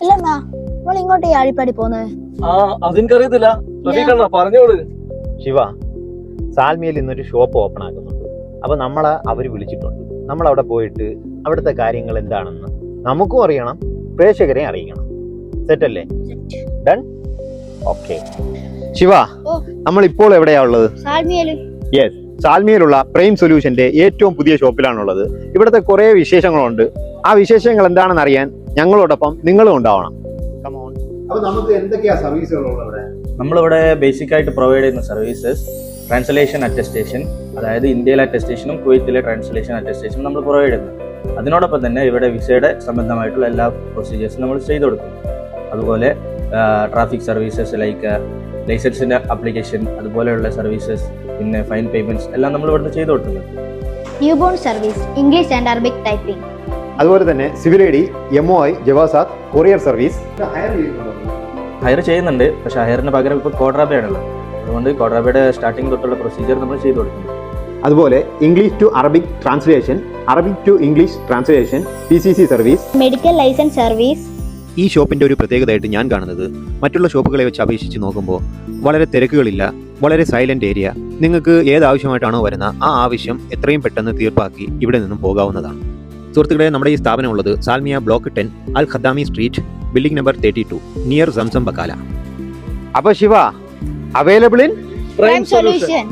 അല്ലെന്നാ നമ്മൾ ഇങ്ങോട്ട് ഈ ആഴിപ്പാടി പോന്നെ? അതെനിക്കറിയത്തില്ല. പറഞ്ഞോളൂ. ശിവ, സാൽമിയയിൽ ഇന്നൊരു ഷോപ്പ് ഓപ്പൺ ആക്കുന്നുണ്ട്. അപ്പൊ നമ്മളെ അവര് വിളിച്ചിട്ടുണ്ട്. നമ്മൾ അവിടെ പോയിട്ട് അവിടുത്തെ കാര്യങ്ങൾ എന്താണെന്ന് നമുക്കും അറിയണം, പ്രേക്ഷകരെ അറിയിക്കണം. സെറ്റല്ലേ? ഡൺ. ഓക്കെ ശിവ, നമ്മൾ ഇപ്പോൾ എവിടെയാ ഉള്ളത്? യെസ്, സാൽമിയയിലുള്ള പ്രൈം സൊല്യൂഷന്റെ ഏറ്റവും പുതിയ ഷോപ്പിലാണുള്ളത്. ഇവിടുത്തെ കുറെ വിശേഷങ്ങളുണ്ട്. ആ വിശേഷങ്ങൾ എന്താണെന്ന് അറിയാൻ ഞങ്ങളോടൊപ്പം നിങ്ങളും ഉണ്ടാവണം. അപ്പൊ നമുക്ക് എന്തൊക്കെയാ സർവീസുകളുള്ളത് ഇവിടെ? നമ്മളിവിടെ ബേസിക് ആയിട്ട് പ്രൊവൈഡ് ചെയ്യുന്ന സർവീസസ് ട്രാൻസ്ലേഷൻ അറ്റസ്റ്റേഷൻ, അതായത് ഇന്ത്യയിലെ അറ്റസ്റ്റേഷനും കുവൈത്തിലെ ട്രാൻസ്ലേഷൻ അറ്റസ്റ്റേഷനും നമ്മൾ പ്രൊവൈഡ് ചെയ്യുന്നു. അതിനോടൊപ്പം തന്നെ ഇവിടെ വിസയുടെ സംബന്ധമായിട്ടുള്ള എല്ലാ പ്രൊസീജിയേഴ്സും നമ്മൾ ചെയ്തു കൊടുക്കും. അതുപോലെ ട്രാഫിക് സർവീസസ് ലൈക്ക് ലൈസൻസിൻ്റെ അപ്ലിക്കേഷൻ, അതുപോലെയുള്ള സർവീസസ്, പിന്നെ ഫൈൻ പേയ്മെന്റ്സ് എല്ലാം നമ്മൾ ഇവിടുന്ന് ചെയ്തു കൊടുക്കുന്നുണ്ട്. New born service, English and Arabic typing. അതുപോലെ തന്നെ civil I D, MOI, Jawazat, courier service hire ചെയ്യുന്നുണ്ട്. പക്ഷേ ഹയറിന് പകരം ഇപ്പോൾ കോഡ്രാബയാണുള്ളത്. അതുകൊണ്ട് കോഡ്രാബയുടെ സ്റ്റാർട്ടിംഗ് തൊട്ടുള്ള പ്രൊസീജിയർ നമ്മൾ ചെയ്തു കൊടുക്കുന്നു. അതുപോലെ English to Arabic translation, Arabic to English translation, PCC service, medical license service. ഈ ഷോപ്പിന്റെ ഒരു പ്രത്യേകതയായിട്ട് ഞാൻ കാണുന്നത്, മറ്റുള്ള ഷോപ്പുകളെ വെച്ച് അപേക്ഷിച്ച് നോക്കുമ്പോൾ വളരെ തിരക്കുകളില്ല, വളരെ സൈലന്റ് ഏരിയ. നിങ്ങൾക്ക് ഏത് ആവശ്യമായിട്ടാണോ വരുന്ന ആ ആവശ്യം എത്രയും പെട്ടെന്ന് തീർപ്പാക്കി ഇവിടെ നിന്നും പോകാവുന്നതാണ്. സുഹൃത്തുക്കളെ, നമ്മുടെ ഈ സ്ഥാപനം ഉള്ളത് Salmiya block 10, Al Khaddami street, building number 32, near Zamzam Baqala. അപ്പൊ Shiva, available in Prime solution.